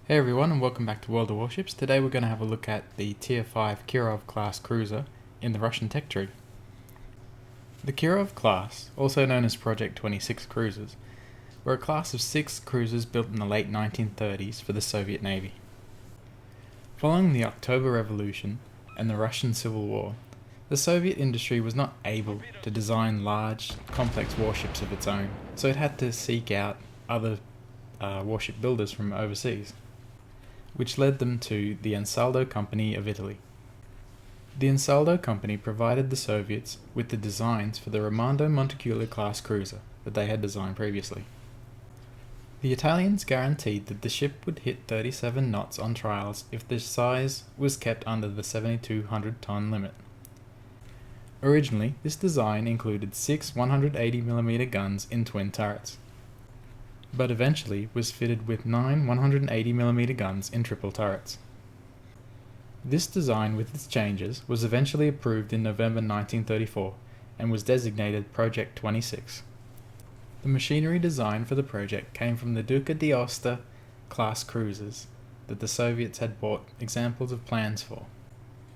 Hey everyone, and welcome back to World of Warships. Today we're going to have a look at the Tier 5 Kirov class cruiser in the Russian tech tree. The Kirov class, also known as Project 26 cruisers, were a class of 6 cruisers built in the late 1930s for the Soviet Navy. Following the October Revolution and the Russian Civil War, the Soviet industry was not able to design large, complex warships of its own, so it had to seek out other warship builders from overseas, which led them to the Ansaldo Company of Italy. The Ansaldo Company provided the Soviets with the designs for the Raimondo Montecuccoli-class cruiser that they had designed previously. The Italians guaranteed that the ship would hit 37 knots on trials if the size was kept under the 7,200-ton limit. Originally, this design included 6 180mm guns in twin turrets, but eventually was fitted with 9 180mm guns in triple turrets. This design with its changes was eventually approved in November 1934 and was designated Project 26. The machinery design for the project came from the Duca d'Aosta class cruisers that the Soviets had bought examples of plans for.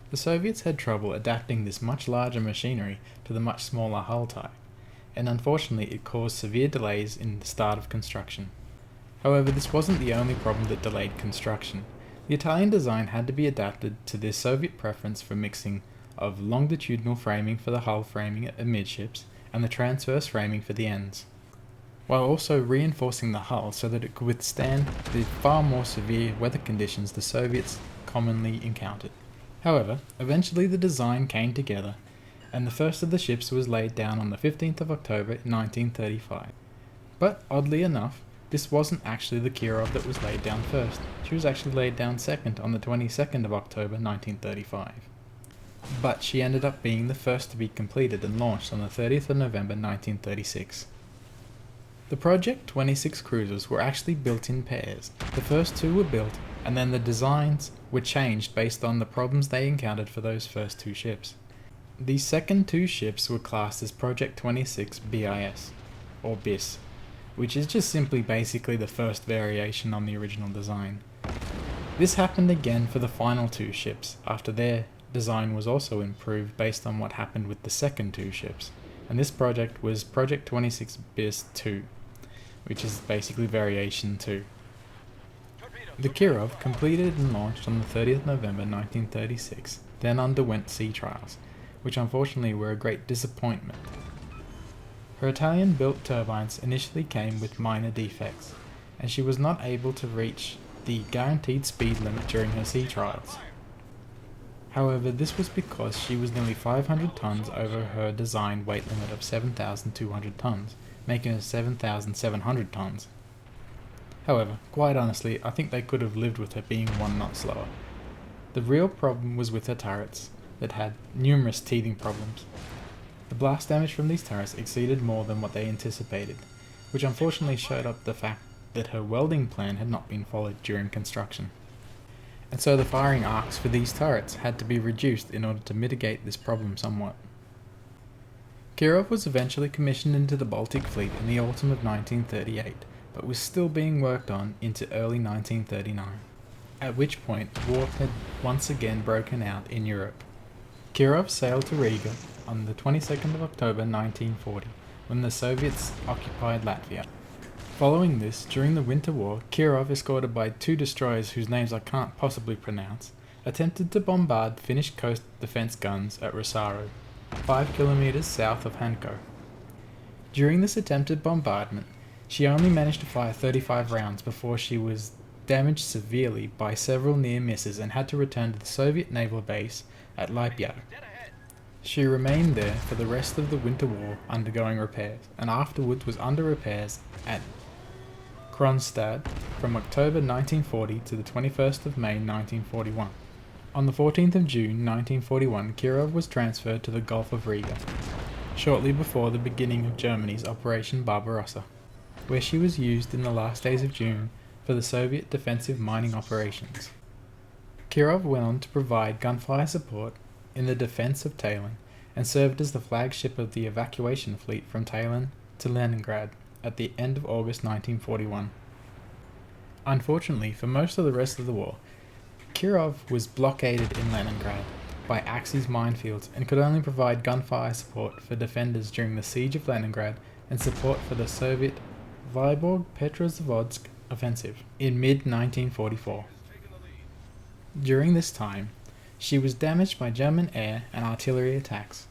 The Soviets had trouble adapting this much larger machinery to the much smaller hull type, and unfortunately it caused severe delays in the start of construction. However, this wasn't the only problem that delayed construction. The Italian design had to be adapted to the Soviet preference for mixing of longitudinal framing for the hull framing at amidships and the transverse framing for the ends, while also reinforcing the hull so that it could withstand the far more severe weather conditions the Soviets commonly encountered. However, eventually the design came together, and the first of the ships was laid down on the 15th of October 1935. But oddly enough, this wasn't actually the Kirov that was laid down first. She was actually laid down second on the 22nd of October 1935. But she ended up being the first to be completed and launched on the 30th of November 1936. The Project 26 cruisers were actually built in pairs. The first 2 were built, and then the designs were changed based on the problems they encountered for those first 2 ships. The second 2 ships were classed as Project 26 BIS, or BIS, which is just simply basically the first variation on the original design. This happened again for the final 2 ships, after their design was also improved based on what happened with the second 2 ships, and this project was Project 26 BIS 2, which is basically variation 2. The Kirov completed and launched on the 30th November 1936, then underwent sea trials, which unfortunately were a great disappointment. Her Italian-built turbines initially came with minor defects, and she was not able to reach the guaranteed speed limit during her sea trials. However, this was because she was nearly 500 tons over her design weight limit of 7,200 tons, making her 7,700 tons. However, quite honestly, I think they could have lived with her being 1 knot slower. The real problem was with her turrets that had numerous teething problems. The blast damage from these turrets exceeded more than what they anticipated, which unfortunately showed up the fact that her welding plan had not been followed during construction. And so the firing arcs for these turrets had to be reduced in order to mitigate this problem somewhat. Kirov was eventually commissioned into the Baltic Fleet in the autumn of 1938, but was still being worked on into early 1939, at which point war had once again broken out in Europe. Kirov sailed to Riga on the 22nd of October 1940, when the Soviets occupied Latvia. Following this, during the Winter War, Kirov, escorted by 2 destroyers whose names I can't possibly pronounce, attempted to bombard Finnish coast defense guns at Rosaro, 5 kilometers south of Hanko. During this attempted bombardment, she only managed to fire 35 rounds before she was damaged severely by several near misses and had to return to the Soviet naval base at Lipyat. She remained there for the rest of the Winter War undergoing repairs, and afterwards was under repairs at Kronstadt from October 1940 to the 21st of May 1941. On the 14th of June 1941, Kirov was transferred to the Gulf of Riga, shortly before the beginning of Germany's Operation Barbarossa, where she was used in the last days of June for the Soviet defensive mining operations. Kirov went on to provide gunfire support in the defense of Tallinn and served as the flagship of the evacuation fleet from Tallinn to Leningrad at the end of August 1941. Unfortunately, for most of the rest of the war, Kirov was blockaded in Leningrad by Axis minefields and could only provide gunfire support for defenders during the siege of Leningrad and support for the Soviet Vyborg-Petrozavodsk offensive in mid-1944. During this time, she was damaged by German air and artillery attacks,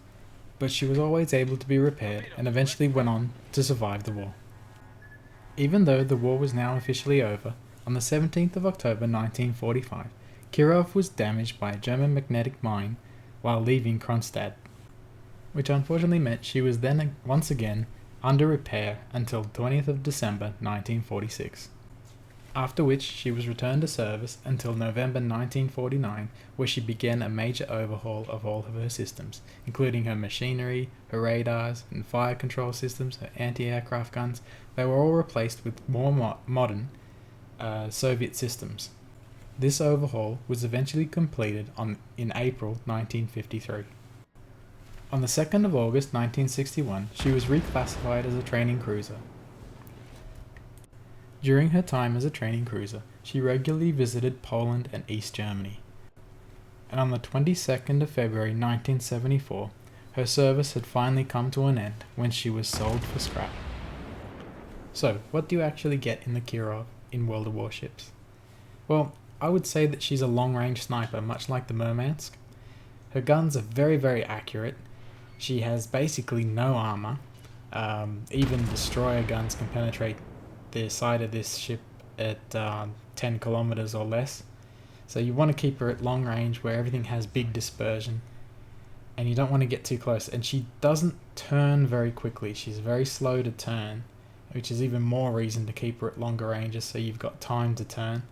but she was always able to be repaired and eventually went on to survive the war. Even though the war was now officially over, on the 17th of October 1945, Kirov was damaged by a German magnetic mine while leaving Kronstadt, which unfortunately meant she was then once again under repair until 20th of December 1946, after which she was returned to service until November 1949, where she began a major overhaul of all of her systems, including her machinery, her radars and fire control systems, her anti-aircraft guns. They were all replaced with more modern Soviet systems. This overhaul was eventually completed in April 1953. On the 2nd of August 1961, she was reclassified as a training cruiser. During her time as a training cruiser, she regularly visited Poland and East Germany. And on the 22nd of February 1974, her service had finally come to an end when she was sold for scrap. So, what do you actually get in the Kirov in World of Warships? Well, I would say that she's a long-range sniper, much like the Murmansk. Her guns are very, very accurate. She has basically no armor. Even destroyer guns can penetrate the side of this ship at 10 kilometers or less. So you want to keep her at long range where everything has big dispersion, and you don't want to get too close. And she doesn't turn very quickly. She's very slow to turn, which is even more reason to keep her at longer ranges so you've got time to turn.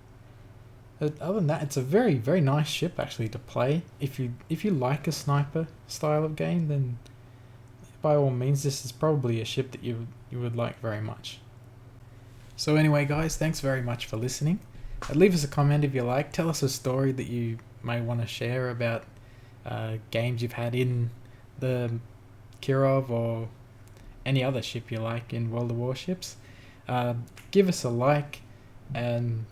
But other than that, it's a very, very nice ship actually to play. If you like a sniper style of game, then by all means this is probably a ship that you would like very much. So anyway guys, thanks very much for listening. Leave us a comment if you like. Tell us a story that you may want to share about games you've had in the Kirov or any other ship you like in World of Warships. Give us a like and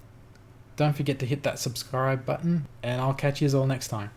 don't forget to hit that subscribe button, and I'll catch you all next time.